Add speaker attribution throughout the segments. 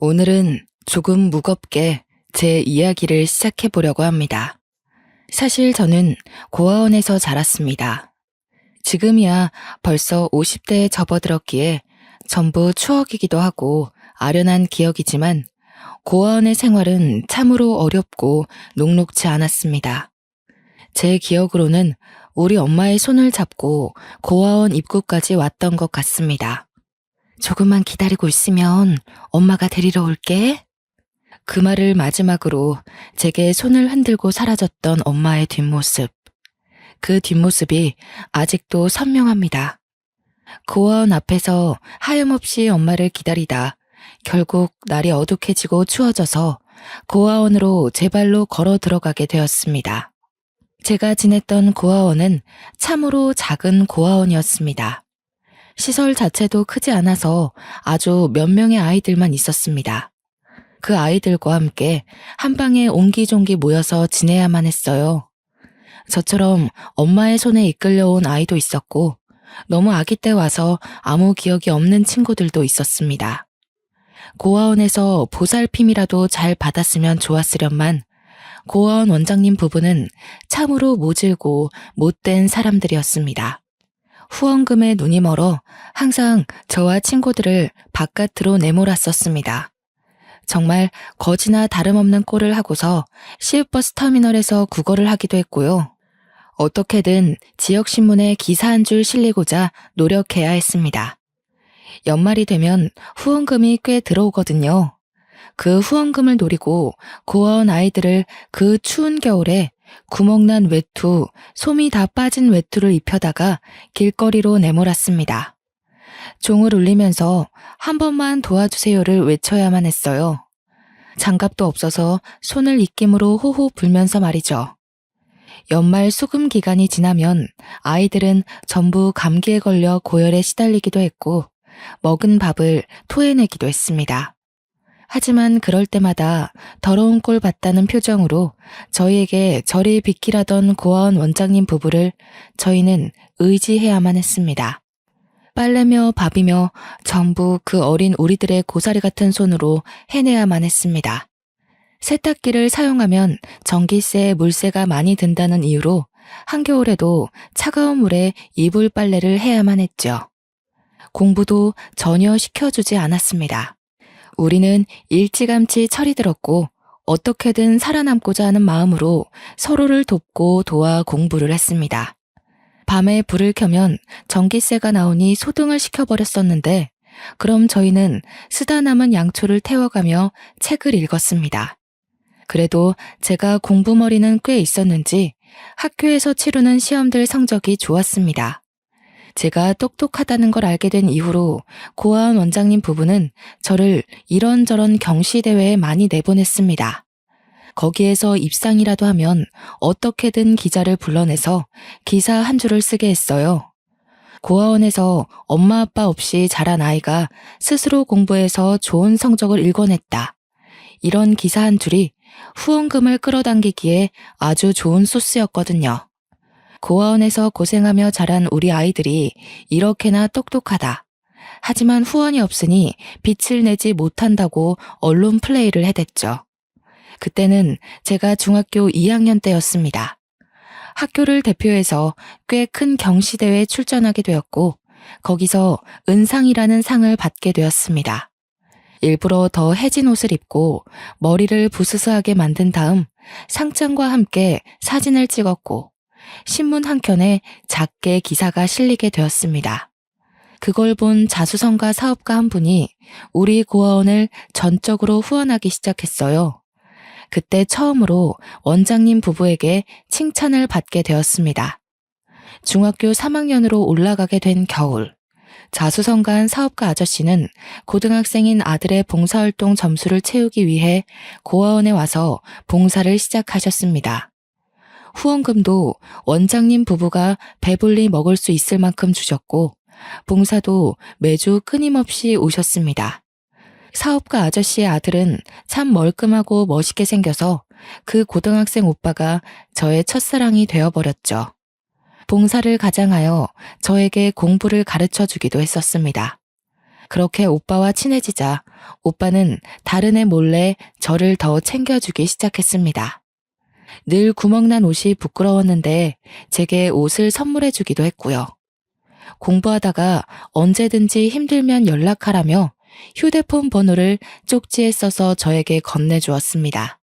Speaker 1: 오늘은 조금 무겁게 제 이야기를 시작해 보려고 합니다. 사실 저는 고아원에서 자랐습니다. 지금이야 벌써 50대에 접어들었기에 전부 추억이기도 하고 아련한 기억이지만 고아원의 생활은 참으로 어렵고 녹록지 않았습니다. 제 기억으로는 우리 엄마의 손을 잡고 고아원 입구까지 왔던 것 같습니다. 조금만 기다리고 있으면 엄마가 데리러 올게. 그 말을 마지막으로 제게 손을 흔들고 사라졌던 엄마의 뒷모습. 그 뒷모습이 아직도 선명합니다. 고아원 앞에서 하염없이 엄마를 기다리다 결국 날이 어둑해지고 추워져서 고아원으로 제 발로 걸어 들어가게 되었습니다. 제가 지냈던 고아원은 참으로 작은 고아원이었습니다. 시설 자체도 크지 않아서 아주 몇 명의 아이들만 있었습니다. 그 아이들과 함께 한 방에 옹기종기 모여서 지내야만 했어요. 저처럼 엄마의 손에 이끌려온 아이도 있었고 너무 아기 때 와서 아무 기억이 없는 친구들도 있었습니다. 고아원에서 보살핌이라도 잘 받았으면 좋았으련만 고아원 원장님 부부는 참으로 모질고 못된 사람들이었습니다. 후원금에 눈이 멀어 항상 저와 친구들을 바깥으로 내몰았었습니다. 정말 거지나 다름없는 꼴을 하고서 시외버스 터미널에서 구걸을 하기도 했고요. 어떻게든 지역신문에 기사 한 줄 실리고자 노력해야 했습니다. 연말이 되면 후원금이 꽤 들어오거든요. 그 후원금을 노리고 고아원 아이들을 그 추운 겨울에 구멍난 외투, 솜이 다 빠진 외투를 입혀다가 길거리로 내몰았습니다. 종을 울리면서 한 번만 도와주세요를 외쳐야만 했어요. 장갑도 없어서 손을 입김으로 호호 불면서 말이죠. 연말 수금 기간이 지나면 아이들은 전부 감기에 걸려 고열에 시달리기도 했고 먹은 밥을 토해내기도 했습니다. 하지만 그럴 때마다 더러운 꼴 봤다는 표정으로 저희에게 저리 비키라던 고아원 원장님 부부를 저희는 의지해야만 했습니다. 빨래며 밥이며 전부 그 어린 우리들의 고사리 같은 손으로 해내야만 했습니다. 세탁기를 사용하면 전기세, 물세가 많이 든다는 이유로 한겨울에도 차가운 물에 이불 빨래를 해야만 했죠. 공부도 전혀 시켜주지 않았습니다. 우리는 일찌감치 철이 들었고 어떻게든 살아남고자 하는 마음으로 서로를 돕고 도와 공부를 했습니다. 밤에 불을 켜면 전기세가 나오니 소등을 시켜버렸었는데 그럼 저희는 쓰다 남은 양초를 태워가며 책을 읽었습니다. 그래도 제가 공부머리는 꽤 있었는지 학교에서 치르는 시험들 성적이 좋았습니다. 제가 똑똑하다는 걸 알게 된 이후로 고아원 원장님 부부는 저를 이런저런 경시대회에 많이 내보냈습니다. 거기에서 입상이라도 하면 어떻게든 기자를 불러내서 기사 한 줄을 쓰게 했어요. 고아원에서 엄마 아빠 없이 자란 아이가 스스로 공부해서 좋은 성적을 일궈냈다. 이런 기사 한 줄이 후원금을 끌어당기기에 아주 좋은 소스였거든요. 고아원에서 고생하며 자란 우리 아이들이 이렇게나 똑똑하다. 하지만 후원이 없으니 빛을 내지 못한다고 언론 플레이를 해댔죠. 그때는 제가 중학교 2학년 때였습니다. 학교를 대표해서 꽤 큰 경시대회에 출전하게 되었고 거기서 은상이라는 상을 받게 되었습니다. 일부러 더 해진 옷을 입고 머리를 부스스하게 만든 다음 상장과 함께 사진을 찍었고 신문 한 켠에 작게 기사가 실리게 되었습니다. 그걸 본 자수성가 사업가 한 분이 우리 고아원을 전적으로 후원하기 시작했어요. 그때 처음으로 원장님 부부에게 칭찬을 받게 되었습니다. 중학교 3학년으로 올라가게 된 겨울, 자수성가한 사업가 아저씨는 고등학생인 아들의 봉사활동 점수를 채우기 위해 고아원에 와서 봉사를 시작하셨습니다. 후원금도 원장님 부부가 배불리 먹을 수 있을 만큼 주셨고 봉사도 매주 끊임없이 오셨습니다. 사업가 아저씨의 아들은 참 멀끔하고 멋있게 생겨서 그 고등학생 오빠가 저의 첫사랑이 되어버렸죠. 봉사를 가장하여 저에게 공부를 가르쳐 주기도 했었습니다. 그렇게 오빠와 친해지자 오빠는 다른 애 몰래 저를 더 챙겨주기 시작했습니다. 늘 구멍난 옷이 부끄러웠는데 제게 옷을 선물해주기도 했고요. 공부하다가 언제든지 힘들면 연락하라며 휴대폰 번호를 쪽지에 써서 저에게 건네주었습니다.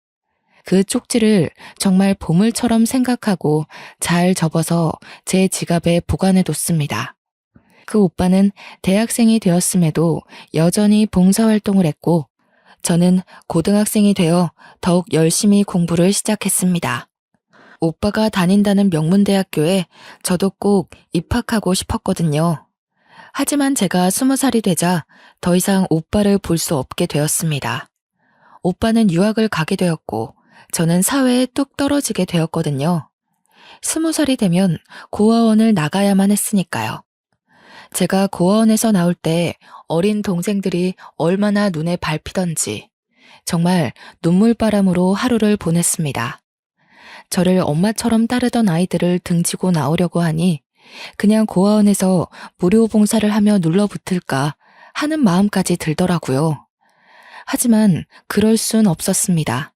Speaker 1: 그 쪽지를 정말 보물처럼 생각하고 잘 접어서 제 지갑에 보관해뒀습니다. 그 오빠는 대학생이 되었음에도 여전히 봉사활동을 했고 저는 고등학생이 되어 더욱 열심히 공부를 시작했습니다. 오빠가 다닌다는 명문대학교에 저도 꼭 입학하고 싶었거든요. 하지만 제가 20살이 되자 더 이상 오빠를 볼 수 없게 되었습니다. 오빠는 유학을 가게 되었고 저는 사회에 뚝 떨어지게 되었거든요. 20살이 되면 고아원을 나가야만 했으니까요. 제가 고아원에서 나올 때 어린 동생들이 얼마나 눈에 밟히던지 정말 눈물바람으로 하루를 보냈습니다. 저를 엄마처럼 따르던 아이들을 등지고 나오려고 하니 그냥 고아원에서 무료 봉사를 하며 눌러붙을까 하는 마음까지 들더라고요. 하지만 그럴 순 없었습니다.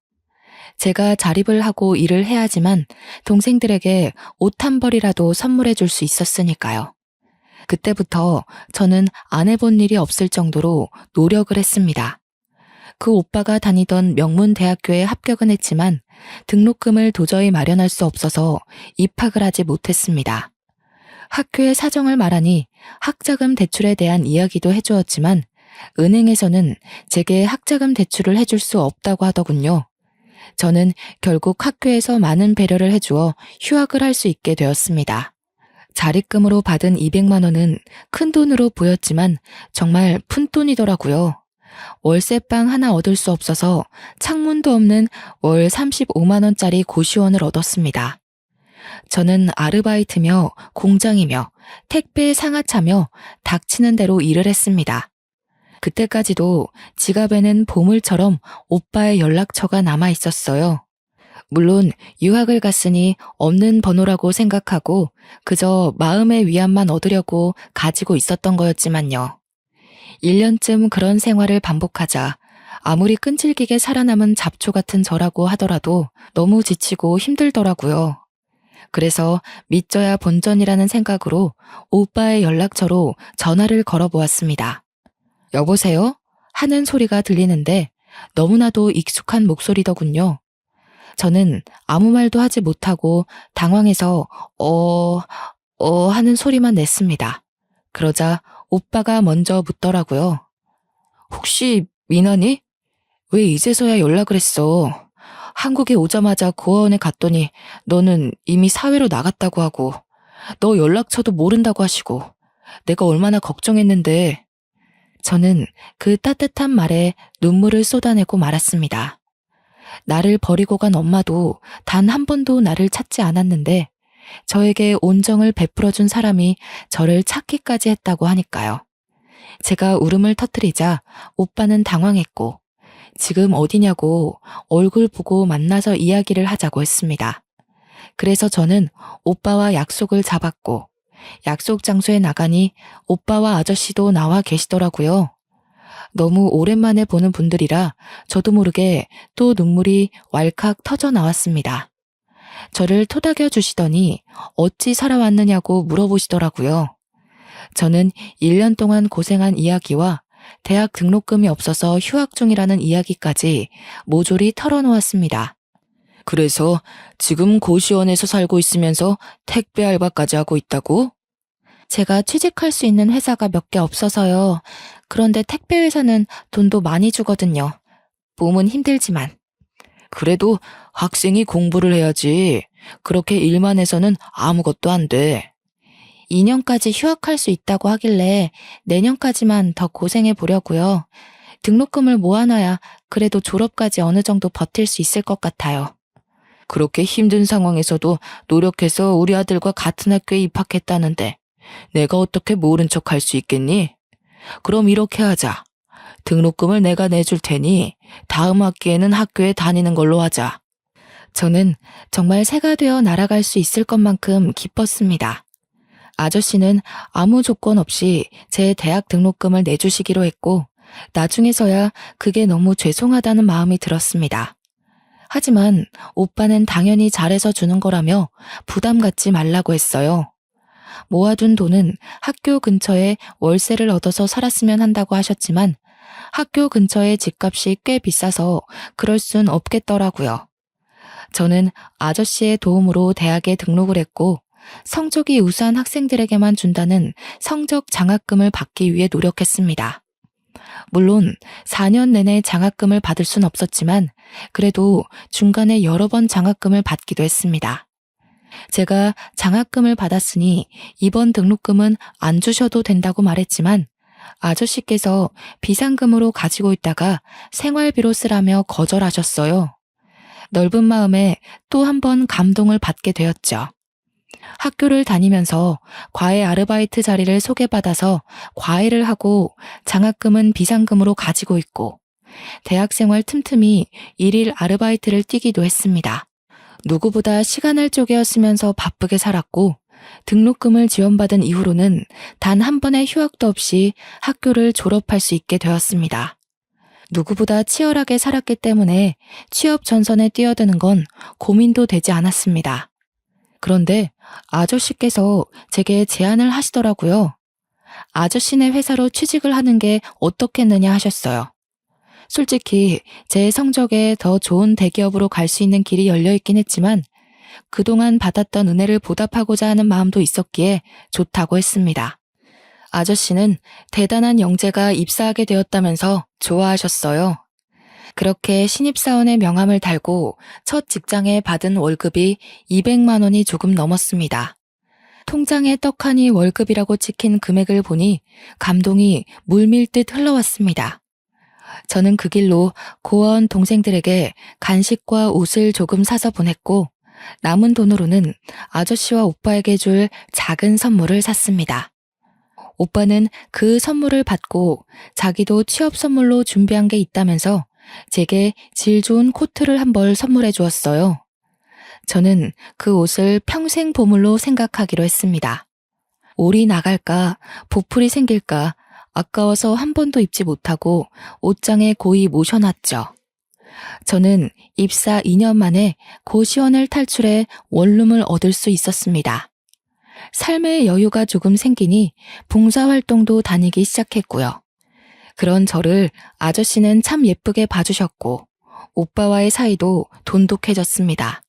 Speaker 1: 제가 자립을 하고 일을 해야지만 동생들에게 옷 한 벌이라도 선물해 줄 수 있었으니까요. 그때부터 저는 안 해본 일이 없을 정도로 노력을 했습니다. 그 오빠가 다니던 명문대학교에 합격은 했지만 등록금을 도저히 마련할 수 없어서 입학을 하지 못했습니다. 학교의 사정을 말하니 학자금 대출에 대한 이야기도 해주었지만 은행에서는 제게 학자금 대출을 해줄 수 없다고 하더군요. 저는 결국 학교에서 많은 배려를 해주어 휴학을 할 수 있게 되었습니다. 자립금으로 받은 200만 원은 큰 돈으로 보였지만 정말 푼돈이더라고요. 월세방 하나 얻을 수 없어서 창문도 없는 월 35만 원짜리 고시원을 얻었습니다. 저는 아르바이트며 공장이며 택배 상하차며 닥치는 대로 일을 했습니다. 그때까지도 지갑에는 보물처럼 오빠의 연락처가 남아 있었어요. 물론 유학을 갔으니 없는 번호라고 생각하고 그저 마음의 위안만 얻으려고 가지고 있었던 거였지만요. 1년쯤 그런 생활을 반복하자 아무리 끈질기게 살아남은 잡초 같은 저라고 하더라도 너무 지치고 힘들더라고요. 그래서 믿져야 본전이라는 생각으로 오빠의 연락처로 전화를 걸어보았습니다. 여보세요? 하는 소리가 들리는데 너무나도 익숙한 목소리더군요. 저는 아무 말도 하지 못하고 당황해서 하는 소리만 냈습니다. 그러자 오빠가 먼저 묻더라고요. 혹시 미나니? 왜 이제서야 연락을 했어? 한국에 오자마자 고아원에 갔더니 너는 이미 사회로 나갔다고 하고 너 연락처도 모른다고 하시고 내가 얼마나 걱정했는데. 저는 그 따뜻한 말에 눈물을 쏟아내고 말았습니다. 나를 버리고 간 엄마도 단 한 번도 나를 찾지 않았는데 저에게 온정을 베풀어준 사람이 저를 찾기까지 했다고 하니까요. 제가 울음을 터뜨리자 오빠는 당황했고 지금 어디냐고 얼굴 보고 만나서 이야기를 하자고 했습니다. 그래서 저는 오빠와 약속을 잡았고 약속 장소에 나가니 오빠와 아저씨도 나와 계시더라고요. 너무 오랜만에 보는 분들이라 저도 모르게 또 눈물이 왈칵 터져 나왔습니다. 저를 토닥여 주시더니 어찌 살아왔느냐고 물어보시더라고요. 저는 1년 동안 고생한 이야기와 대학 등록금이 없어서 휴학 중이라는 이야기까지 모조리 털어놓았습니다. 그래서 지금 고시원에서 살고 있으면서 택배 알바까지 하고 있다고? 제가 취직할 수 있는 회사가 몇 개 없어서요. 그런데 택배 회사는 돈도 많이 주거든요. 몸은 힘들지만. 그래도 학생이 공부를 해야지. 그렇게 일만 해서는 아무것도 안 돼. 2년까지 휴학할 수 있다고 하길래 내년까지만 더 고생해 보려고요. 등록금을 모아놔야 그래도 졸업까지 어느 정도 버틸 수 있을 것 같아요. 그렇게 힘든 상황에서도 노력해서 우리 아들과 같은 학교에 입학했다는데 내가 어떻게 모른 척 할 수 있겠니? 그럼 이렇게 하자. 등록금을 내가 내줄 테니 다음 학기에는 학교에 다니는 걸로 하자. 저는 정말 새가 되어 날아갈 수 있을 것만큼 기뻤습니다. 아저씨는 아무 조건 없이 제 대학 등록금을 내주시기로 했고 나중에서야 그게 너무 죄송하다는 마음이 들었습니다. 하지만 오빠는 당연히 잘해서 주는 거라며 부담 갖지 말라고 했어요. 모아둔 돈은 학교 근처에 월세를 얻어서 살았으면 한다고 하셨지만 학교 근처에 집값이 꽤 비싸서 그럴 순 없겠더라고요. 저는 아저씨의 도움으로 대학에 등록을 했고 성적이 우수한 학생들에게만 준다는 성적 장학금을 받기 위해 노력했습니다. 물론 4년 내내 장학금을 받을 순 없었지만 그래도 중간에 여러 번 장학금을 받기도 했습니다. 제가 장학금을 받았으니 이번 등록금은 안 주셔도 된다고 말했지만 아저씨께서 비상금으로 가지고 있다가 생활비로 쓰라며 거절하셨어요. 넓은 마음에 또 한 번 감동을 받게 되었죠. 학교를 다니면서 과외 아르바이트 자리를 소개받아서 과외를 하고 장학금은 비상금으로 가지고 있고 대학생활 틈틈이 일일 아르바이트를 뛰기도 했습니다. 누구보다 시간을 쪼개어 쓰면서 바쁘게 살았고 등록금을 지원받은 이후로는 단 한 번의 휴학도 없이 학교를 졸업할 수 있게 되었습니다. 누구보다 치열하게 살았기 때문에 취업 전선에 뛰어드는 건 고민도 되지 않았습니다. 그런데 아저씨께서 제게 제안을 하시더라고요. 아저씨네 회사로 취직을 하는 게 어떻겠느냐 하셨어요. 솔직히 제 성적에 더 좋은 대기업으로 갈 수 있는 길이 열려 있긴 했지만 그동안 받았던 은혜를 보답하고자 하는 마음도 있었기에 좋다고 했습니다. 아저씨는 대단한 영재가 입사하게 되었다면서 좋아하셨어요. 그렇게 신입사원의 명함을 달고 첫 직장에 받은 월급이 200만 원이 조금 넘었습니다. 통장에 떡하니 월급이라고 찍힌 금액을 보니 감동이 물밀듯 흘러왔습니다. 저는 그 길로 고아원 동생들에게 간식과 옷을 조금 사서 보냈고 남은 돈으로는 아저씨와 오빠에게 줄 작은 선물을 샀습니다. 오빠는 그 선물을 받고 자기도 취업 선물로 준비한 게 있다면서 제게 질 좋은 코트를 한 벌 선물해 주었어요. 저는 그 옷을 평생 보물로 생각하기로 했습니다. 올이 나갈까, 보풀이 생길까, 아까워서 한 번도 입지 못하고 옷장에 고이 모셔놨죠. 저는 입사 2년 만에 고시원을 탈출해 원룸을 얻을 수 있었습니다. 삶의 여유가 조금 생기니 봉사활동도 다니기 시작했고요. 그런 저를 아저씨는 참 예쁘게 봐주셨고 오빠와의 사이도 돈독해졌습니다.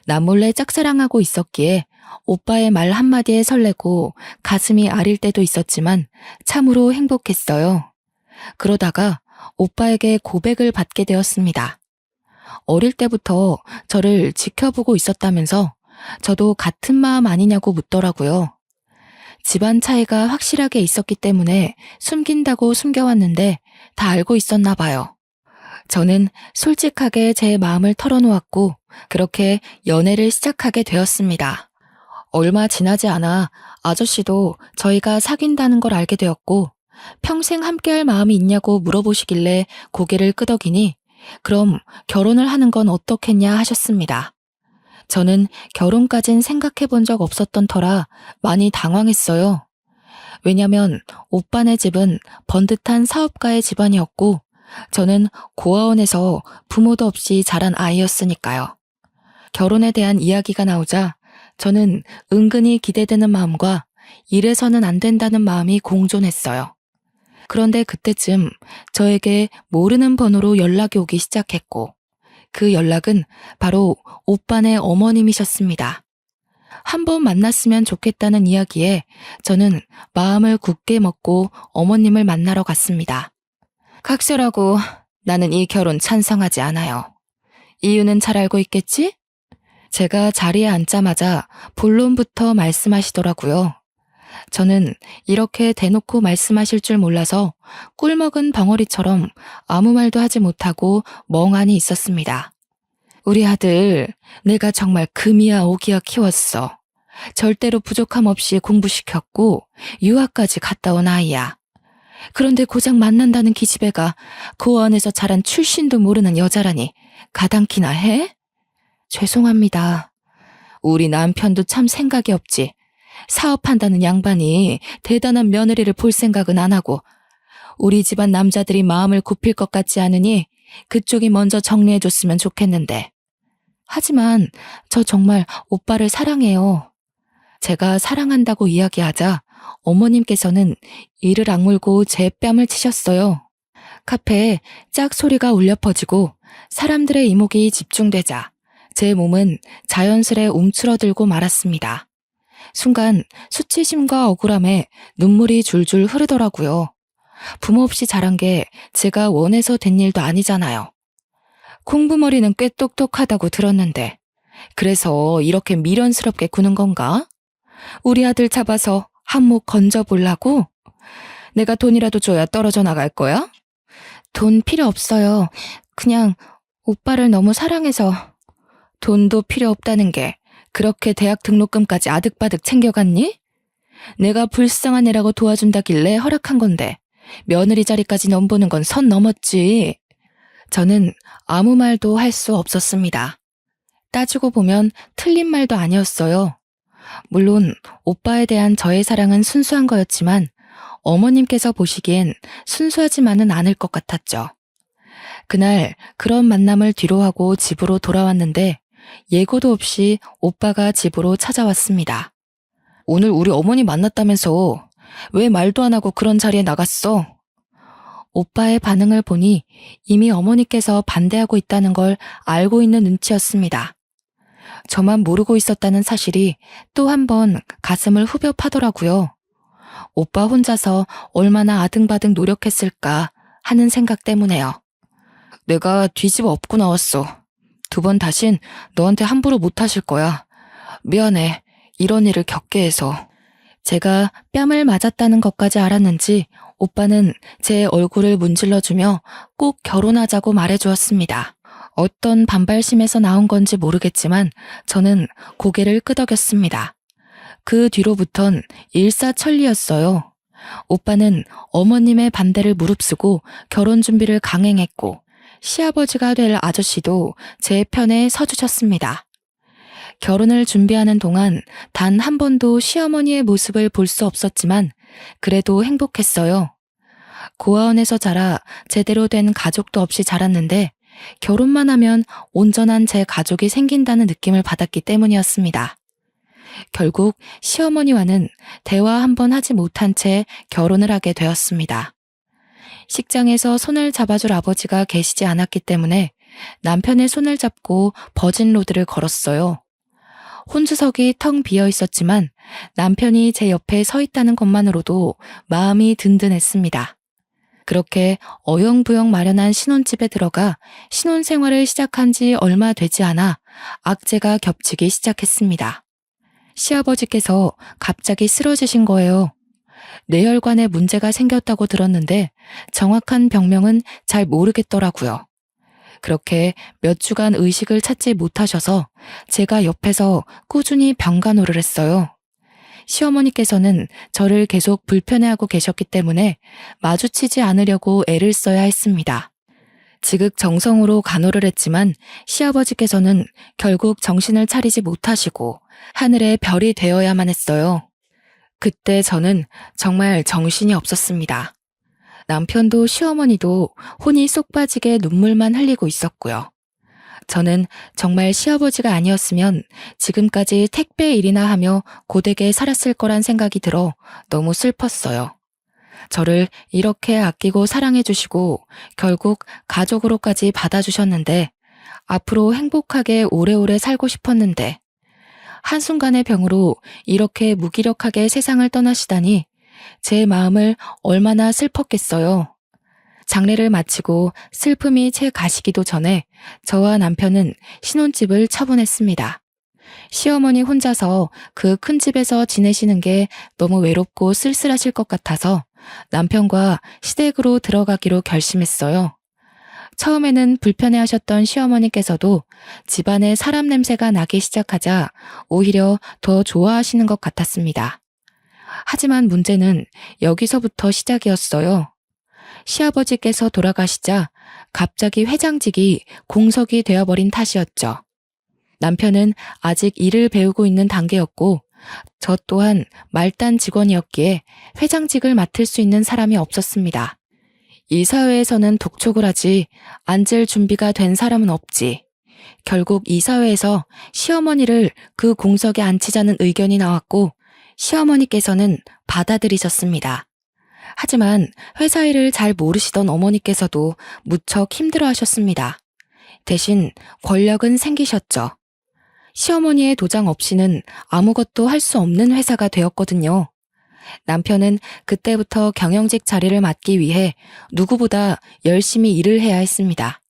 Speaker 1: 남몰래 짝사랑하고 있었기에 오빠의 말 한마디에 설레고 가슴이 아릴 때도 있었지만 참으로 행복했어요. 그러다가 오빠에게 고백을 받게 되었습니다. 어릴 때부터 저를 지켜보고 있었다면서 저도 같은 마음 아니냐고 묻더라고요. 집안 차이가 확실하게 있었기 때문에 숨긴다고 숨겨왔는데 다 알고 있었나 봐요. 저는 솔직하게 제 마음을 털어놓았고 그렇게 연애를 시작하게 되었습니다. 얼마 지나지 않아 아저씨도 저희가 사귄다는 걸 알게 되었고 평생 함께할 마음이 있냐고 물어보시길래 고개를 끄덕이니 그럼 결혼을 하는 건 어떻겠냐 하셨습니다. 저는 결혼까진 생각해 본 적 없었던 터라 많이 당황했어요. 왜냐면 오빠네 집은 번듯한 사업가의 집안이었고 저는 고아원에서 부모도 없이 자란 아이였으니까요. 결혼에 대한 이야기가 나오자 저는 은근히 기대되는 마음과 이래서는 안 된다는 마음이 공존했어요. 그런데 그때쯤 저에게 모르는 번호로 연락이 오기 시작했고 그 연락은 바로 오빠네 어머님이셨습니다. 한번 만났으면 좋겠다는 이야기에 저는 마음을 굳게 먹고 어머님을 만나러 갔습니다. 각설하고 나는 이 결혼 찬성하지 않아요. 이유는 잘 알고 있겠지? 제가 자리에 앉자마자 본론부터 말씀하시더라고요. 저는 이렇게 대놓고 말씀하실 줄 몰라서 꿀먹은 벙어리처럼 아무 말도 하지 못하고 멍하니 있었습니다. 우리 아들 내가 정말 금이야 오기야 키웠어. 절대로 부족함 없이 공부시켰고 유학까지 갔다 온 아이야. 그런데 고작 만난다는 기집애가 고아원에서 자란 출신도 모르는 여자라니 가당키나 해? 죄송합니다. 우리 남편도 참 생각이 없지. 사업한다는 양반이 대단한 며느리를 볼 생각은 안 하고 우리 집안 남자들이 마음을 굽힐 것 같지 않으니 그쪽이 먼저 정리해줬으면 좋겠는데. 하지만 저 정말 오빠를 사랑해요. 제가 사랑한다고 이야기하자 어머님께서는 이를 악물고 제 뺨을 치셨어요. 카페에 짝 소리가 울려 퍼지고 사람들의 이목이 집중되자 제 몸은 자연스레 움츠러들고 말았습니다. 순간 수치심과 억울함에 눈물이 줄줄 흐르더라고요. 부모 없이 자란 게 제가 원해서 된 일도 아니잖아요. 콩부머리는 꽤 똑똑하다고 들었는데 그래서 이렇게 미련스럽게 구는 건가? 우리 아들 잡아서 한몫 건져보려고? 내가 돈이라도 줘야 떨어져 나갈 거야? 돈 필요 없어요. 그냥 오빠를 너무 사랑해서. 돈도 필요 없다는 게 그렇게 대학 등록금까지 아득바득 챙겨갔니? 내가 불쌍한 애라고 도와준다길래 허락한 건데 며느리 자리까지 넘보는 건 선 넘었지. 저는 아무 말도 할 수 없었습니다. 따지고 보면 틀린 말도 아니었어요. 물론 오빠에 대한 저의 사랑은 순수한 거였지만 어머님께서 보시기엔 순수하지만은 않을 것 같았죠. 그날 그런 만남을 뒤로하고 집으로 돌아왔는데 예고도 없이 오빠가 집으로 찾아왔습니다. 오늘 우리 어머니 만났다면서 왜 말도 안 하고 그런 자리에 나갔어? 오빠의 반응을 보니 이미 어머니께서 반대하고 있다는 걸 알고 있는 눈치였습니다. 저만 모르고 있었다는 사실이 또 한 번 가슴을 후벼 파더라고요. 오빠 혼자서 얼마나 아등바등 노력했을까 하는 생각 때문에요. 내가 뒤집어 엎고 나왔어. 2번 다신 너한테 함부로 못하실 거야. 미안해. 이런 일을 겪게 해서. 제가 뺨을 맞았다는 것까지 알았는지 오빠는 제 얼굴을 문질러주며 꼭 결혼하자고 말해주었습니다. 어떤 반발심에서 나온 건지 모르겠지만 저는 고개를 끄덕였습니다. 그 뒤로부턴 일사천리였어요. 오빠는 어머님의 반대를 무릅쓰고 결혼 준비를 강행했고 시아버지가 될 아저씨도 제 편에 서주셨습니다. 결혼을 준비하는 동안 단 한 번도 시어머니의 모습을 볼 수 없었지만 그래도 행복했어요. 고아원에서 자라 제대로 된 가족도 없이 자랐는데 결혼만 하면 온전한 제 가족이 생긴다는 느낌을 받았기 때문이었습니다. 결국 시어머니와는 대화 한 번 하지 못한 채 결혼을 하게 되었습니다. 식장에서 손을 잡아줄 아버지가 계시지 않았기 때문에 남편의 손을 잡고 버진로드를 걸었어요. 혼주석이 텅 비어 있었지만 남편이 제 옆에 서 있다는 것만으로도 마음이 든든했습니다. 그렇게 어영부영 마련한 신혼집에 들어가 신혼생활을 시작한 지 얼마 되지 않아 악재가 겹치기 시작했습니다. 시아버지께서 갑자기 쓰러지신 거예요. 뇌혈관에 문제가 생겼다고 들었는데 정확한 병명은 잘 모르겠더라고요. 그렇게 몇 주간 의식을 찾지 못하셔서 제가 옆에서 꾸준히 병간호를 했어요. 시어머니께서는 저를 계속 불편해하고 계셨기 때문에 마주치지 않으려고 애를 써야 했습니다. 지극정성으로 간호를 했지만 시아버지께서는 결국 정신을 차리지 못하시고 하늘의 별이 되어야만 했어요. 그때 저는 정말 정신이 없었습니다. 남편도 시어머니도 혼이 쏙 빠지게 눈물만 흘리고 있었고요. 저는 정말 시아버지가 아니었으면 지금까지 택배 일이나 하며 고되게 살았을 거란 생각이 들어 너무 슬펐어요. 저를 이렇게 아끼고 사랑해 주시고 결국 가족으로까지 받아주셨는데 앞으로 행복하게 오래오래 살고 싶었는데 한순간의 병으로 이렇게 무기력하게 세상을 떠나시다니 제 마음을 얼마나 슬펐겠어요. 장례를 마치고 슬픔이 채 가시기도 전에 저와 남편은 신혼집을 처분했습니다. 시어머니 혼자서 그 큰 집에서 지내시는 게 너무 외롭고 쓸쓸하실 것 같아서 남편과 시댁으로 들어가기로 결심했어요. 처음에는 불편해하셨던 시어머니께서도 집안에 사람 냄새가 나기 시작하자 오히려 더 좋아하시는 것 같았습니다. 하지만 문제는 여기서부터 시작이었어요. 시아버지께서 돌아가시자 갑자기 회장직이 공석이 되어버린 탓이었죠. 남편은 아직 일을 배우고 있는 단계였고 저 또한 말단 직원이었기에 회장직을 맡을 수 있는 사람이 없었습니다. 이 사회에서는 독촉을 하지 앉을 준비가 된 사람은 없지. 결국 이 사회에서 시어머니를 그 공석에 앉히자는 의견이 나왔고 시어머니께서는 받아들이셨습니다. 하지만 회사 일을 잘 모르시던 어머니께서도 무척 힘들어 하셨습니다. 대신 권력은 생기셨죠. 시어머니의 도장 없이는 아무것도 할 수 없는 회사가 되었거든요. 남편은 그때부터 경영직 자리를 맡기 위해 누구보다 열심히 일을 해야 했습니다.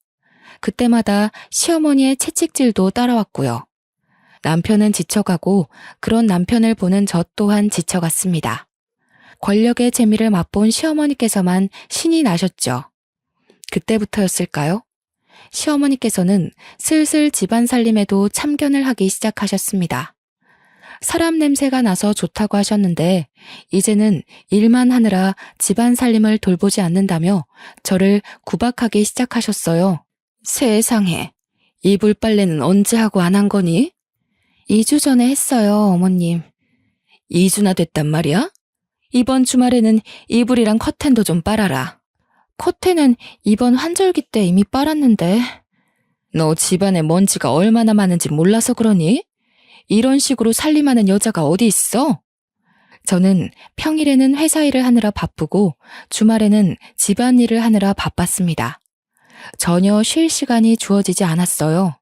Speaker 1: 그때마다 시어머니의 채찍질도 따라왔고요. 남편은 지쳐가고 그런 남편을 보는 저 또한 지쳐갔습니다. 권력의 재미를 맛본 시어머니께서만 신이 나셨죠. 그때부터였을까요? 시어머니께서는 슬슬 집안 살림에도 참견을 하기 시작하셨습니다. 사람 냄새가 나서 좋다고 하셨는데 이제는 일만 하느라 집안 살림을 돌보지 않는다며 저를 구박하기 시작하셨어요. 세상에, 이불 빨래는 언제 하고 안 한 거니? 2주 전에 했어요, 어머님. 2주나 됐단 말이야? 이번 주말에는 이불이랑 커튼도 좀 빨아라. 커튼은 이번 환절기 때 이미 빨았는데. 너 집안에 먼지가 얼마나 많은지 몰라서 그러니? 이런 식으로 살림하는 여자가 어디 있어? 저는 평일에는 회사 일을 하느라 바쁘고 주말에는 집안일을 하느라 바빴습니다. 전혀 쉴 시간이 주어지지 않았어요.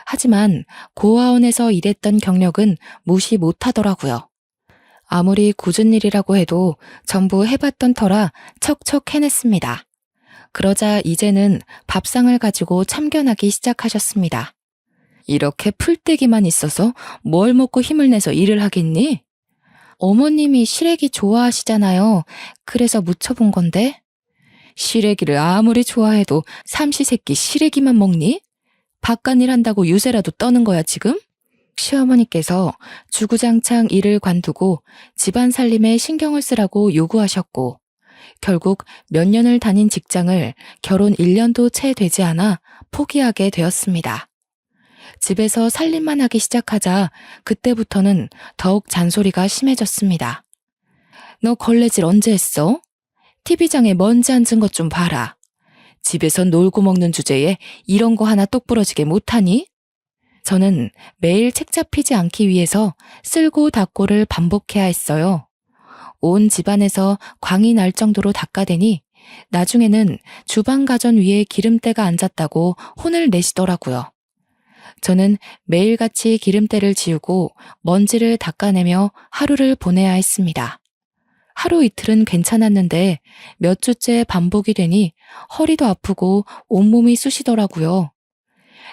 Speaker 1: 하지만 고아원에서 일했던 경력은 무시 못하더라고요. 아무리 굳은 일이라고 해도 전부 해봤던 터라 척척 해냈습니다. 그러자 이제는 밥상을 가지고 참견하기 시작하셨습니다. 이렇게 풀떼기만 있어서 뭘 먹고 힘을 내서 일을 하겠니? 어머님이 시래기 좋아하시잖아요. 그래서 무쳐본 건데. 시래기를 아무리 좋아해도 삼시세끼 시래기만 먹니? 바깥일 한다고 유세라도 떠는 거야 지금? 시어머니께서 주구장창 일을 관두고 집안 살림에 신경을 쓰라고 요구하셨고 결국 몇 년을 다닌 직장을 결혼 1년도 채 되지 않아 포기하게 되었습니다. 집에서 살림만 하기 시작하자 그때부터는 더욱 잔소리가 심해졌습니다. 너 걸레질 언제 했어? TV장에 먼지 앉은 것 좀 봐라. 집에서 놀고 먹는 주제에 이런 거 하나 똑부러지게 못하니? 저는 매일 책 잡히지 않기 위해서 쓸고 닦고를 반복해야 했어요. 온 집안에서 광이 날 정도로 닦아대니 나중에는 주방 가전 위에 기름때가 앉았다고 혼을 내시더라고요. 저는 매일같이 기름때를 지우고 먼지를 닦아내며 하루를 보내야 했습니다. 하루 이틀은 괜찮았는데 몇 주째 반복이 되니 허리도 아프고 온몸이 쑤시더라고요.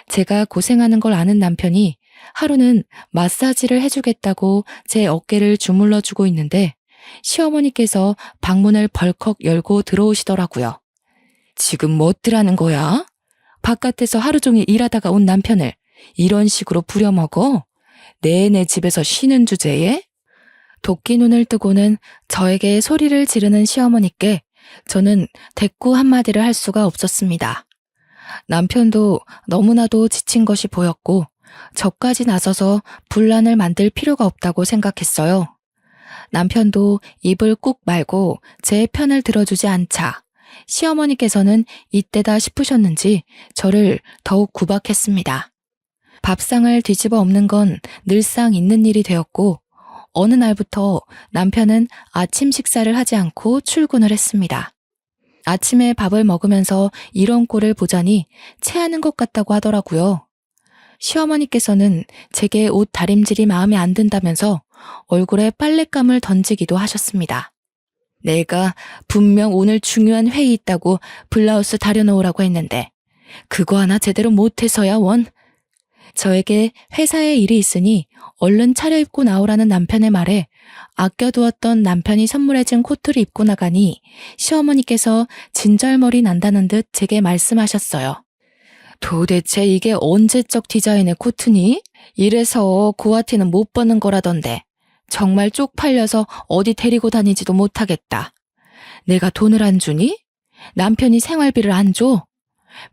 Speaker 1: 제가 고생하는 걸 아는 남편이 하루는 마사지를 해주겠다고 제 어깨를 주물러주고 있는데 시어머니께서 방문을 벌컥 열고 들어오시더라고요. 지금 뭐더라는 거야? 바깥에서 하루 종일 일하다가 온 남편을 이런 식으로 부려먹어? 내내 집에서 쉬는 주제에? 도끼 눈을 뜨고는 저에게 소리를 지르는 시어머니께 저는 대꾸 한마디를 할 수가 없었습니다. 남편도 너무나도 지친 것이 보였고 저까지 나서서 분란을 만들 필요가 없다고 생각했어요. 남편도 입을 꾹 말고 제 편을 들어주지 않자 시어머니께서는 이때다 싶으셨는지 저를 더욱 구박했습니다. 밥상을 뒤집어 엎는 건 늘상 있는 일이 되었고 어느 날부터 남편은 아침 식사를 하지 않고 출근을 했습니다. 아침에 밥을 먹으면서 이런 꼴을 보자니 체하는 것 같다고 하더라고요. 시어머니께서는 제게 옷 다림질이 마음에 안 든다면서 얼굴에 빨랫감을 던지기도 하셨습니다. 내가 분명 오늘 중요한 회의 있다고 블라우스 다려놓으라고 했는데 그거 하나 제대로 못해서야 원. 저에게 회사에 일이 있으니 얼른 차려입고 나오라는 남편의 말에 아껴두었던 남편이 선물해준 코트를 입고 나가니 시어머니께서 진절머리 난다는 듯 제게 말씀하셨어요. 도대체 이게 언제적 디자인의 코트니? 이래서 고아티는 못 버는 거라던데 정말 쪽팔려서 어디 데리고 다니지도 못하겠다. 내가 돈을 안 주니? 남편이 생활비를 안 줘?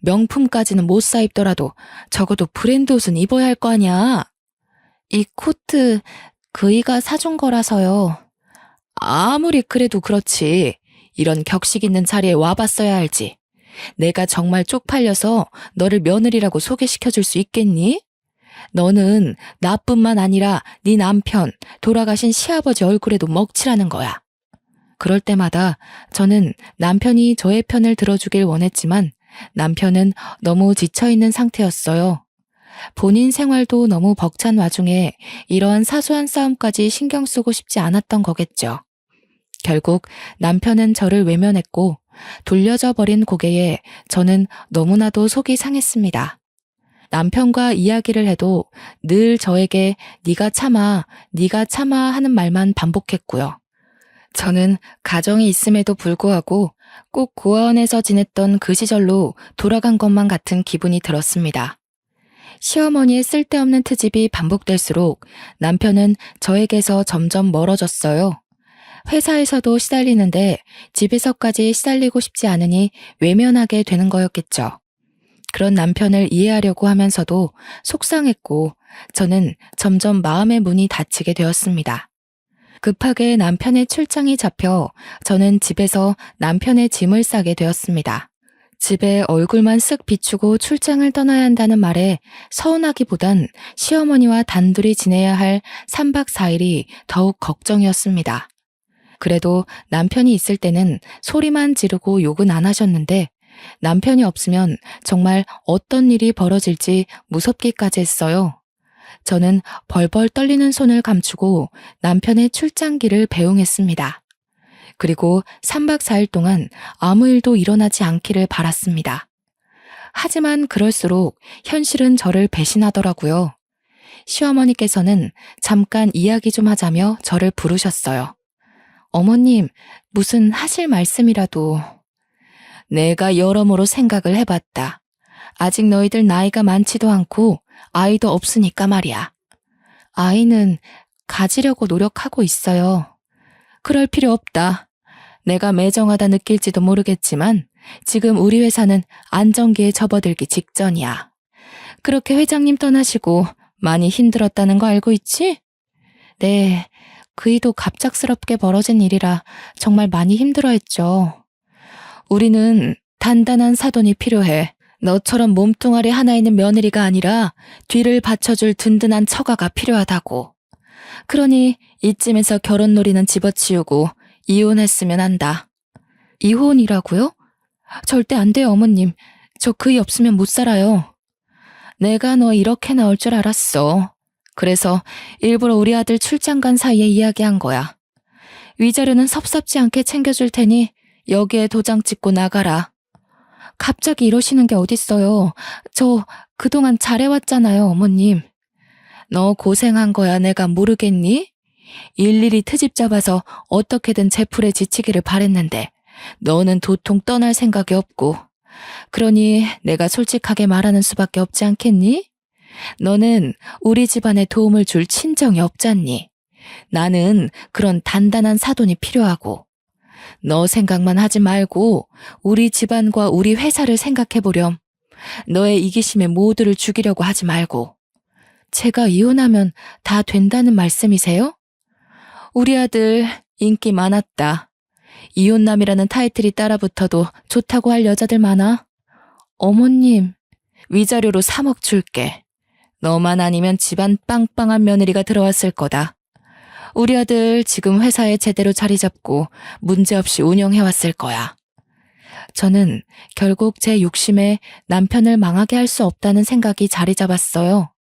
Speaker 1: 명품까지는 못 사 입더라도 적어도 브랜드 옷은 입어야 할 거 아니야. 이 코트 그이가 사준 거라서요. 아무리 그래도 그렇지. 이런 격식 있는 자리에 와봤어야 알지. 내가 정말 쪽팔려서 너를 며느리라고 소개시켜줄 수 있겠니? 너는 나뿐만 아니라 네 남편, 돌아가신 시아버지 얼굴에도 먹칠하는 거야. 그럴 때마다 저는 남편이 저의 편을 들어주길 원했지만 남편은 너무 지쳐있는 상태였어요. 본인 생활도 너무 벅찬 와중에 이러한 사소한 싸움까지 신경 쓰고 싶지 않았던 거겠죠. 결국 남편은 저를 외면했고 돌려져 버린 고개에 저는 너무나도 속이 상했습니다. 남편과 이야기를 해도 늘 저에게 네가 참아, 네가 참아 하는 말만 반복했고요. 저는 가정이 있음에도 불구하고 꼭 고아원에서 지냈던 그 시절로 돌아간 것만 같은 기분이 들었습니다. 시어머니의 쓸데없는 트집이 반복될수록 남편은 저에게서 점점 멀어졌어요. 회사에서도 시달리는데 집에서까지 시달리고 싶지 않으니 외면하게 되는 거였겠죠. 그런 남편을 이해하려고 하면서도 속상했고 저는 점점 마음의 문이 닫히게 되었습니다. 급하게 남편의 출장이 잡혀 저는 집에서 남편의 짐을 싸게 되었습니다. 집에 얼굴만 쓱 비추고 출장을 떠나야 한다는 말에 서운하기보단 시어머니와 단둘이 지내야 할 3박 4일이 더욱 걱정이었습니다. 그래도 남편이 있을 때는 소리만 지르고 욕은 안 하셨는데 남편이 없으면 정말 어떤 일이 벌어질지 무섭기까지 했어요. 저는 벌벌 떨리는 손을 감추고 남편의 출장기를 배웅했습니다. 그리고 3박 4일 동안 아무 일도 일어나지 않기를 바랐습니다. 하지만 그럴수록 현실은 저를 배신하더라고요. 시어머니께서는 잠깐 이야기 좀 하자며 저를 부르셨어요. 어머님, 무슨 하실 말씀이라도. 내가 여러모로 생각을 해봤다. 아직 너희들 나이가 많지도 않고 아이도 없으니까 말이야. 아이는 가지려고 노력하고 있어요. 그럴 필요 없다. 내가 매정하다 느낄지도 모르겠지만 지금 우리 회사는 안정기에 접어들기 직전이야. 그렇게 회장님 떠나시고 많이 힘들었다는 거 알고 있지? 네, 그이도 갑작스럽게 벌어진 일이라 정말 많이 힘들어했죠. 우리는 단단한 사돈이 필요해. 너처럼 몸뚱아리 하나 있는 며느리가 아니라 뒤를 받쳐줄 든든한 처가가 필요하다고. 그러니 이쯤에서 결혼놀이는 집어치우고 이혼했으면 한다. 이혼이라고요? 절대 안 돼요, 어머님. 저 그이 없으면 못 살아요. 내가 너 이렇게 나올 줄 알았어. 그래서 일부러 우리 아들 출장 간 사이에 이야기한 거야. 위자료는 섭섭지 않게 챙겨줄 테니 여기에 도장 찍고 나가라. 갑자기 이러시는 게 어딨어요. 저 그동안 잘해왔잖아요, 어머님. 너 고생한 거야 내가 모르겠니? 일일이 트집 잡아서 어떻게든 제풀에 지치기를 바랬는데 너는 도통 떠날 생각이 없고 그러니 내가 솔직하게 말하는 수밖에 없지 않겠니? 너는 우리 집안에 도움을 줄 친정이 없잖니. 나는 그런 단단한 사돈이 필요하고 너 생각만 하지 말고 우리 집안과 우리 회사를 생각해보렴. 너의 이기심에 모두를 죽이려고 하지 말고. 제가 이혼하면 다 된다는 말씀이세요? 우리 아들 인기 많았다. 이혼남이라는 타이틀이 따라붙어도 좋다고 할 여자들 많아. 어머님, 위자료로 3억 줄게. 너만 아니면 집안 빵빵한 며느리가 들어왔을 거다. 우리 아들 지금 회사에 제대로 자리 잡고 문제없이 운영해왔을 거야. 저는 결국 제 욕심에 남편을 망하게 할 수 없다는 생각이 자리 잡았어요.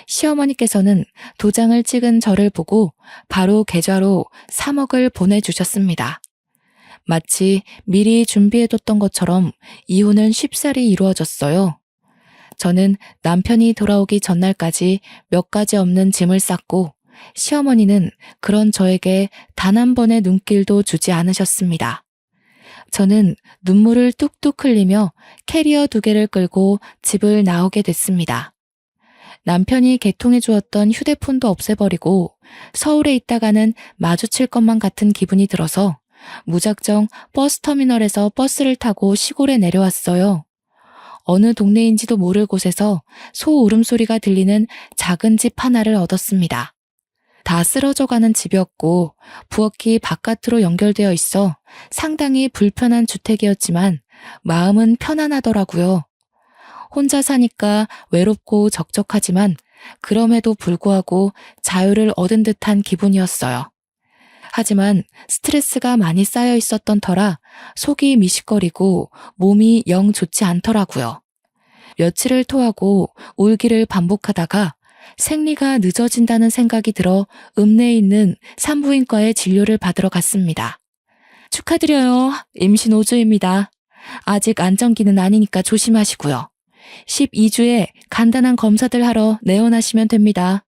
Speaker 1: 시어머니께서는 도장을 찍은 저를 보고 바로 계좌로 3억을 보내주셨습니다. 마치 미리 준비해뒀던 것처럼 이혼은 쉽사리 이루어졌어요. 저는 남편이 돌아오기 전날까지 몇 가지 없는 짐을 쌌고 시어머니는 그런 저에게 단 한 번의 눈길도 주지 않으셨습니다. 저는 눈물을 뚝뚝 흘리며 캐리어 2개를 끌고 집을 나오게 됐습니다. 남편이 개통해 주었던 휴대폰도 없애버리고 서울에 있다가는 마주칠 것만 같은 기분이 들어서 무작정 버스터미널에서 버스를 타고 시골에 내려왔어요. 어느 동네인지도 모를 곳에서 소 울음소리가 들리는 작은 집 하나를 얻었습니다. 다 쓰러져가는 집이었고 부엌이 바깥으로 연결되어 있어 상당히 불편한 주택이었지만 마음은 편안하더라고요. 혼자 사니까 외롭고 적적하지만 그럼에도 불구하고 자유를 얻은 듯한 기분이었어요. 하지만 스트레스가 많이 쌓여 있었던 터라 속이 미식거리고 몸이 영 좋지 않더라고요. 며칠을 토하고 울기를 반복하다가 생리가 늦어진다는 생각이 들어 읍내에 있는 산부인과에 진료를 받으러 갔습니다. 축하드려요. 임신 5주입니다. 아직 안정기는 아니니까 조심하시고요. 12주에 간단한 검사들 하러 내원하시면 됩니다.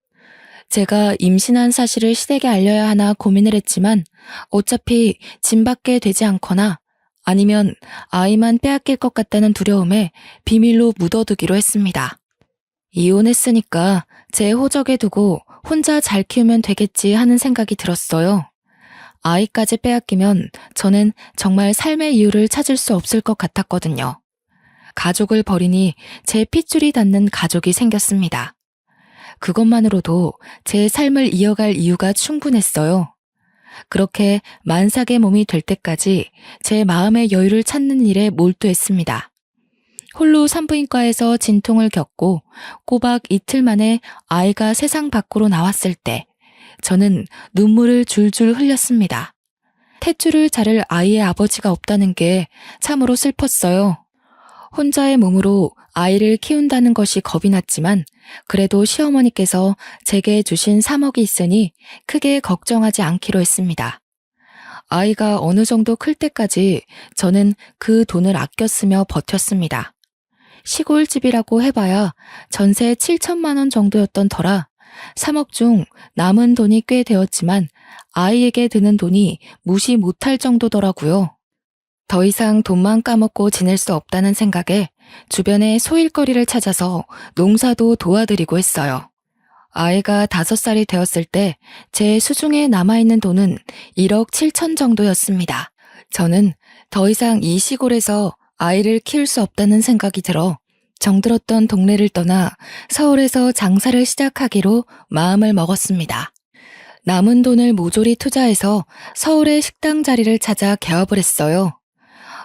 Speaker 1: 제가 임신한 사실을 시댁에 알려야 하나 고민을 했지만 어차피 짐밖에 되지 않거나 아니면 아이만 빼앗길 것 같다는 두려움에 비밀로 묻어두기로 했습니다. 이혼했으니까 제 호적에 두고 혼자 잘 키우면 되겠지 하는 생각이 들었어요. 아이까지 빼앗기면 저는 정말 삶의 이유를 찾을 수 없을 것 같았거든요. 가족을 버리니 제 핏줄이 닿는 가족이 생겼습니다. 그것만으로도 제 삶을 이어갈 이유가 충분했어요. 그렇게 만삭의 몸이 될 때까지 제 마음의 여유를 찾는 일에 몰두했습니다. 홀로 산부인과에서 진통을 겪고 꼬박 이틀 만에 아이가 세상 밖으로 나왔을 때 저는 눈물을 줄줄 흘렸습니다. 탯줄을 자를 아이의 아버지가 없다는 게 참으로 슬펐어요. 혼자의 몸으로 아이를 키운다는 것이 겁이 났지만 그래도 시어머니께서 제게 주신 3억이 있으니 크게 걱정하지 않기로 했습니다. 아이가 어느 정도 클 때까지 저는 그 돈을 아껴 쓰며 버텼습니다. 시골집이라고 해봐야 전세 7천만 원 정도였던 터라 3억 중 남은 돈이 꽤 되었지만 아이에게 드는 돈이 무시 못할 정도더라고요. 더 이상 돈만 까먹고 지낼 수 없다는 생각에 주변에 소일거리를 찾아서 농사도 도와드리고 했어요. 아이가 5살이 되었을 때 제 수중에 남아있는 돈은 1억 7천 정도였습니다. 저는 더 이상 이 시골에서 아이를 키울 수 없다는 생각이 들어 정들었던 동네를 떠나 서울에서 장사를 시작하기로 마음을 먹었습니다. 남은 돈을 모조리 투자해서 서울의 식당 자리를 찾아 개업을 했어요.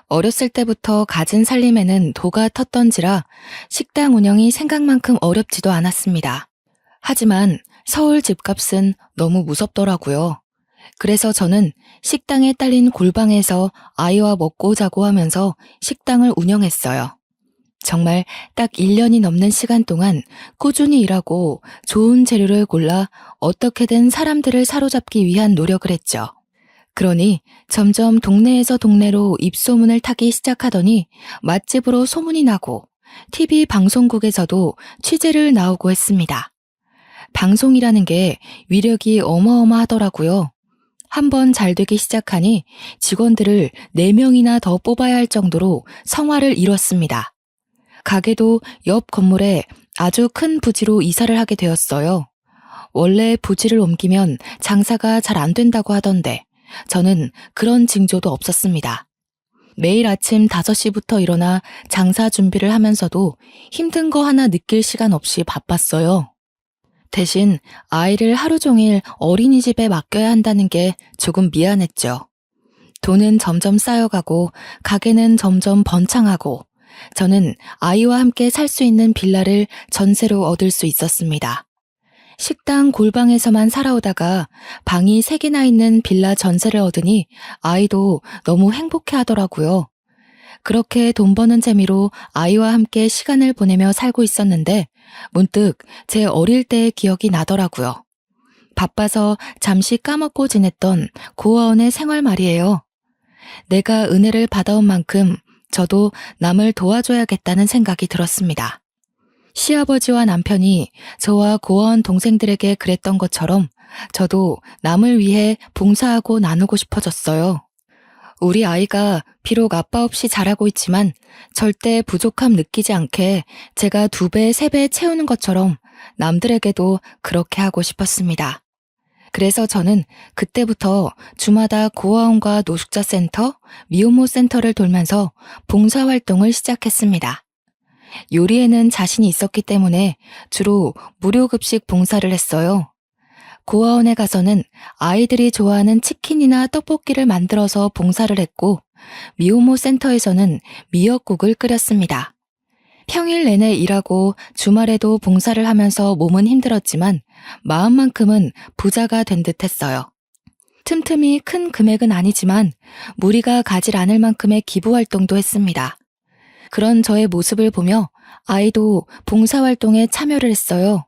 Speaker 1: 어렸을 때부터 가진 살림에는 도가 텄던지라 식당 운영이 생각만큼 어렵지도 않았습니다. 하지만 서울 집값은 너무 무섭더라고요. 그래서 저는 식당에 딸린 골방에서 아이와 먹고 자고 하면서 식당을 운영했어요. 정말 딱 1년이 넘는 시간 동안 꾸준히 일하고 좋은 재료를 골라 어떻게든 사람들을 사로잡기 위한 노력을 했죠. 그러니 점점 동네에서 동네로 입소문을 타기 시작하더니 맛집으로 소문이 나고 TV 방송국에서도 취재를 나오고 했습니다. 방송이라는 게 위력이 어마어마하더라고요. 한번 잘 되기 시작하니 직원들을 4명이나 더 뽑아야 할 정도로 성화를 이뤘습니다. 가게도 옆 건물에 아주 큰 부지로 이사를 하게 되었어요. 원래 부지를 옮기면 장사가 잘 안 된다고 하던데 저는 그런 징조도 없었습니다. 매일 아침 5시부터 일어나 장사 준비를 하면서도 힘든 거 하나 느낄 시간 없이 바빴어요. 대신 아이를 하루 종일 어린이집에 맡겨야 한다는 게 조금 미안했죠. 돈은 점점 쌓여가고 가게는 점점 번창하고 저는 아이와 함께 살 수 있는 빌라를 전세로 얻을 수 있었습니다. 식당 골방에서만 살아오다가 방이 3개나 있는 빌라 전세를 얻으니 아이도 너무 행복해 하더라고요. 그렇게 돈 버는 재미로 아이와 함께 시간을 보내며 살고 있었는데 문득 제 어릴 때의 기억이 나더라고요. 바빠서 잠시 까먹고 지냈던 고아원의 생활 말이에요. 내가 은혜를 받아온 만큼 저도 남을 도와줘야겠다는 생각이 들었습니다. 시아버지와 남편이 저와 고아원 동생들에게 그랬던 것처럼 저도 남을 위해 봉사하고 나누고 싶어졌어요. 우리 아이가 비록 아빠 없이 자라고 있지만 절대 부족함 느끼지 않게 제가 2배, 3배 채우는 것처럼 남들에게도 그렇게 하고 싶었습니다. 그래서 저는 그때부터 주마다 고아원과 노숙자 센터, 미혼모 센터를 돌면서 봉사활동을 시작했습니다. 요리에는 자신이 있었기 때문에 주로 무료급식 봉사를 했어요. 고아원에 가서는 아이들이 좋아하는 치킨이나 떡볶이를 만들어서 봉사를 했고, 미혼모 센터에서는 미역국을 끓였습니다. 평일 내내 일하고 주말에도 봉사를 하면서 몸은 힘들었지만 마음만큼은 부자가 된 듯 했어요. 틈틈이 큰 금액은 아니지만 무리가 가질 않을 만큼의 기부 활동도 했습니다. 그런 저의 모습을 보며 아이도 봉사활동에 참여를 했어요.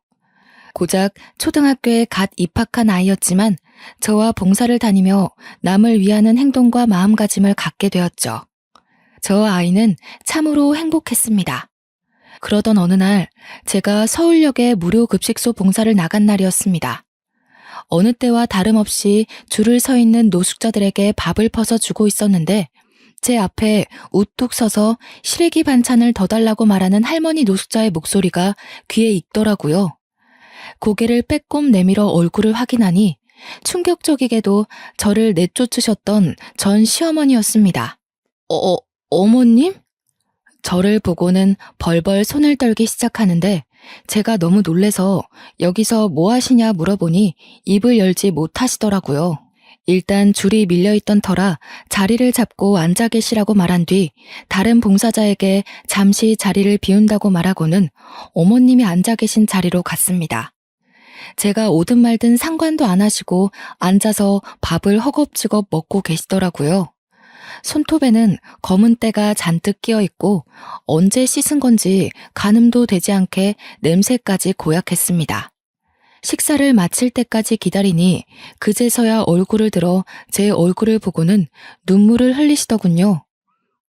Speaker 1: 고작 초등학교에 갓 입학한 아이였지만 저와 봉사를 다니며 남을 위하는 행동과 마음가짐을 갖게 되었죠. 저 아이는 참으로 행복했습니다. 그러던 어느 날 제가 서울역에 무료 급식소 봉사를 나간 날이었습니다. 어느 때와 다름없이 줄을 서 있는 노숙자들에게 밥을 퍼서 주고 있었는데 제 앞에 우뚝 서서 시래기 반찬을 더 달라고 말하는 할머니 노숙자의 목소리가 귀에 익더라고요. 고개를 빼꼼 내밀어 얼굴을 확인하니 충격적이게도 저를 내쫓으셨던 전 시어머니였습니다. 어머님? 저를 보고는 벌벌 손을 떨기 시작하는데 제가 너무 놀래서 여기서 뭐 하시냐 물어보니 입을 열지 못하시더라고요. 일단 줄이 밀려있던 터라 자리를 잡고 앉아 계시라고 말한 뒤 다른 봉사자에게 잠시 자리를 비운다고 말하고는 어머님이 앉아 계신 자리로 갔습니다. 제가 오든 말든 상관도 안 하시고 앉아서 밥을 허겁지겁 먹고 계시더라고요. 손톱에는 검은 때가 잔뜩 끼어 있고 언제 씻은 건지 가늠도 되지 않게 냄새까지 고약했습니다. 식사를 마칠 때까지 기다리니 그제서야 얼굴을 들어 제 얼굴을 보고는 눈물을 흘리시더군요.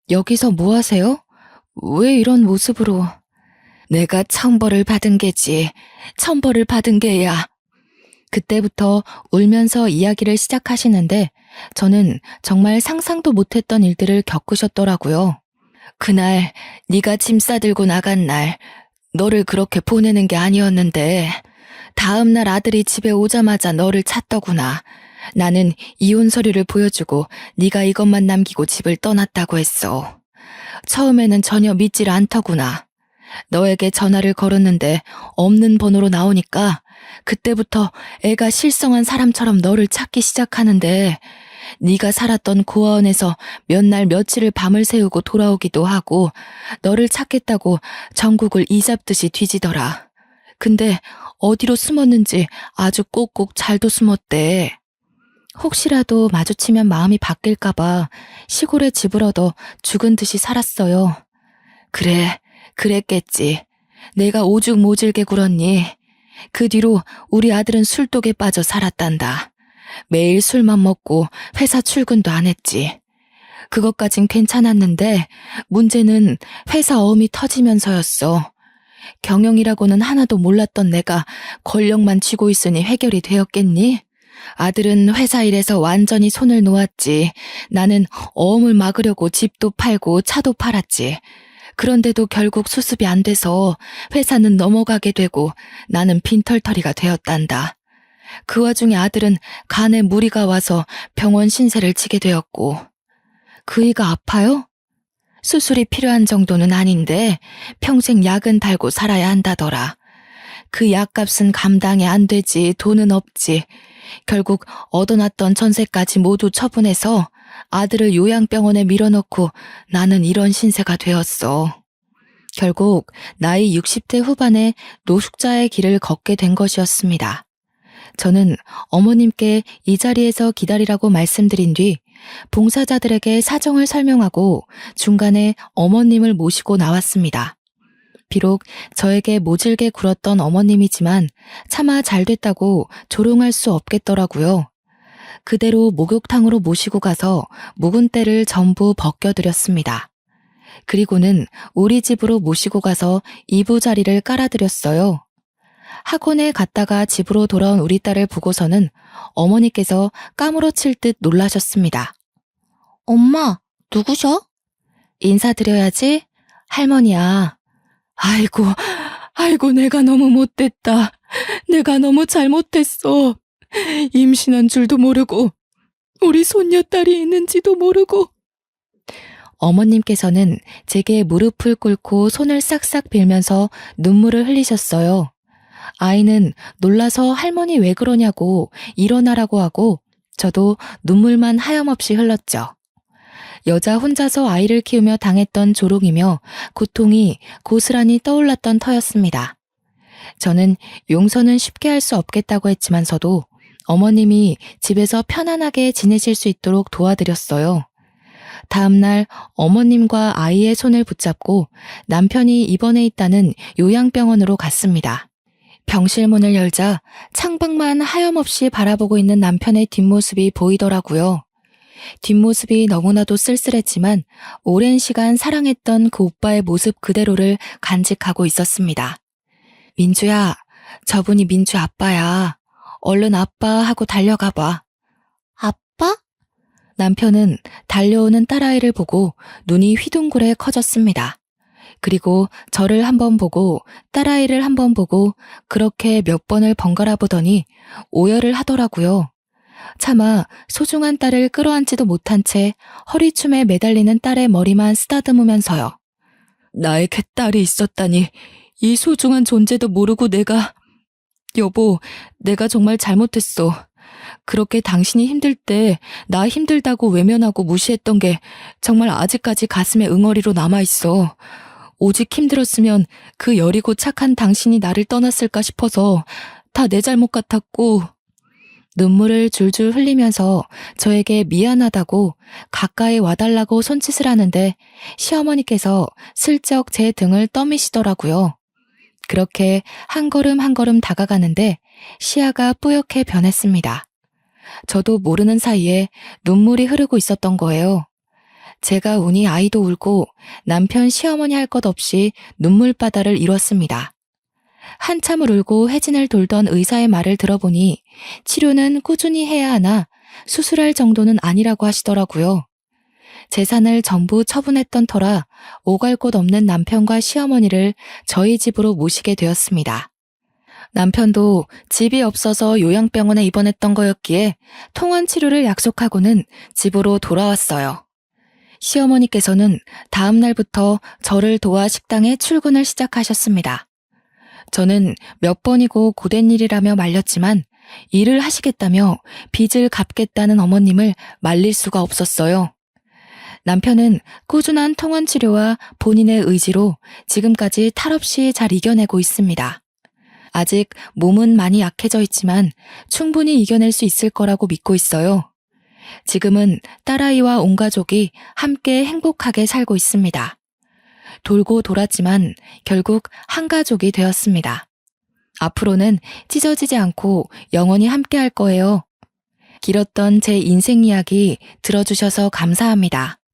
Speaker 1: 여기서 뭐 하세요? 왜 이런 모습으로? 내가 천벌을 받은 게지. 천벌을 받은 게야. 그때부터 울면서 이야기를 시작하시는데 저는 정말 상상도 못했던 일들을 겪으셨더라고요. 그날 네가 짐 싸들고 나간 날 너를 그렇게 보내는 게 아니었는데 다음 날 아들이 집에 오자마자 너를 찾더구나. 나는 이혼 서류를 보여주고 네가 이것만 남기고 집을 떠났다고 했어. 처음에는 전혀 믿질 않더구나. 너에게 전화를 걸었는데 없는 번호로 나오니까 그때부터 애가 실성한 사람처럼 너를 찾기 시작하는데 네가 살았던 고아원에서 몇 날 며칠을 밤을 새우고 돌아오기도 하고 너를 찾겠다고 전국을 이잡듯이 뒤지더라. 근데 어디로 숨었는지 아주 꼭꼭 잘도 숨었대. 혹시라도 마주치면 마음이 바뀔까봐 시골에 집을 얻어 죽은 듯이 살았어요. 그래, 그랬겠지. 내가 오죽 모질게 굴었니. 그 뒤로 우리 아들은 술독에 빠져 살았단다. 매일 술만 먹고 회사 출근도 안 했지. 그것까진 괜찮았는데 문제는 회사 어음이 터지면서였어. 경영이라고는 하나도 몰랐던 내가 권력만 쥐고 있으니 해결이 되었겠니? 아들은 회사 일에서 완전히 손을 놓았지. 나는 어음을 막으려고 집도 팔고 차도 팔았지. 그런데도 결국 수습이 안 돼서 회사는 넘어가게 되고 나는 빈털터리가 되었단다. 그 와중에 아들은 간에 무리가 와서 병원 신세를 지게 되었고. 그이가 아파요? 수술이 필요한 정도는 아닌데 평생 약은 달고 살아야 한다더라. 그 약값은 감당이 안 되지. 돈은 없지. 결국 얻어놨던 전세까지 모두 처분해서 아들을 요양병원에 밀어넣고 나는 이런 신세가 되었어. 결국 나이 60대 후반에 노숙자의 길을 걷게 된 것이었습니다. 저는 어머님께 이 자리에서 기다리라고 말씀드린 뒤 봉사자들에게 사정을 설명하고 중간에 어머님을 모시고 나왔습니다. 비록 저에게 모질게 굴었던 어머님이지만 차마 잘됐다고 조롱할 수 없겠더라고요. 그대로 목욕탕으로 모시고 가서 묵은 때를 전부 벗겨드렸습니다. 그리고는 우리 집으로 모시고 가서 이부자리를 깔아드렸어요. 학원에 갔다가 집으로 돌아온 우리 딸을 보고서는 어머니께서 까무러칠 듯 놀라셨습니다. 엄마, 누구셔? 인사드려야지. 할머니야. 아이고, 내가 너무 못됐다. 내가 너무 잘못했어. 임신한 줄도 모르고 우리 손녀딸이 있는지도 모르고. 어머님께서는 제게 무릎을 꿇고 손을 싹싹 빌면서 눈물을 흘리셨어요. 아이는 놀라서 할머니 왜 그러냐고 일어나라고 하고 저도 눈물만 하염없이 흘렀죠. 여자 혼자서 아이를 키우며 당했던 조롱이며 고통이 고스란히 떠올랐던 터였습니다. 저는 용서는 쉽게 할 수 없겠다고 했지만서도 어머님이 집에서 편안하게 지내실 수 있도록 도와드렸어요. 다음날 어머님과 아이의 손을 붙잡고 남편이 입원해 있다는 요양병원으로 갔습니다. 병실 문을 열자 창밖만 하염없이 바라보고 있는 남편의 뒷모습이 보이더라고요. 뒷모습이 너무나도 쓸쓸했지만 오랜 시간 사랑했던 그 오빠의 모습 그대로를 간직하고 있었습니다. 민주야, 저분이 민주 아빠야. 얼른 아빠 하고 달려가 봐. 아빠? 남편은 달려오는 딸아이를 보고 눈이 휘둥그레 커졌습니다. 그리고 저를 한번 보고 딸아이를 한번 보고 그렇게 몇 번을 번갈아 보더니 오열을 하더라고요. 차마 소중한 딸을 끌어안지도 못한 채 허리춤에 매달리는 딸의 머리만 쓰다듬으면서요. 나에게 딸이 있었다니 이 소중한 존재도 모르고 여보, 내가 정말 잘못했어. 그렇게 당신이 힘들 때 나 힘들다고 외면하고 무시했던 게 정말 아직까지 가슴에 응어리로 남아있어. 오직 힘들었으면 그 여리고 착한 당신이 나를 떠났을까 싶어서 다 내 잘못 같았고. 눈물을 줄줄 흘리면서 저에게 미안하다고 가까이 와달라고 손짓을 하는데 시어머니께서 슬쩍 제 등을 떠미시더라고요. 그렇게 한 걸음 한 걸음 다가가는데 시야가 뿌옇게 변했습니다. 저도 모르는 사이에 눈물이 흐르고 있었던 거예요. 제가 우니 아이도 울고 남편 시어머니 할 것 없이 눈물바다를 이뤘습니다. 한참을 울고 해진을 돌던 의사의 말을 들어보니 치료는 꾸준히 해야 하나 수술할 정도는 아니라고 하시더라고요. 재산을 전부 처분했던 터라 오갈 곳 없는 남편과 시어머니를 저희 집으로 모시게 되었습니다. 남편도 집이 없어서 요양병원에 입원했던 거였기에 통원 치료를 약속하고는 집으로 돌아왔어요. 시어머니께서는 다음 날부터 저를 도와 식당에 출근을 시작하셨습니다. 저는 몇 번이고 고된 일이라며 말렸지만 일을 하시겠다며 빚을 갚겠다는 어머님을 말릴 수가 없었어요. 남편은 꾸준한 통원 치료와 본인의 의지로 지금까지 탈없이 잘 이겨내고 있습니다. 아직 몸은 많이 약해져 있지만 충분히 이겨낼 수 있을 거라고 믿고 있어요. 지금은 딸아이와 온 가족이 함께 행복하게 살고 있습니다. 돌고 돌았지만 결국 한 가족이 되었습니다. 앞으로는 찢어지지 않고 영원히 함께 할 거예요. 길었던 제 인생 이야기 들어주셔서 감사합니다.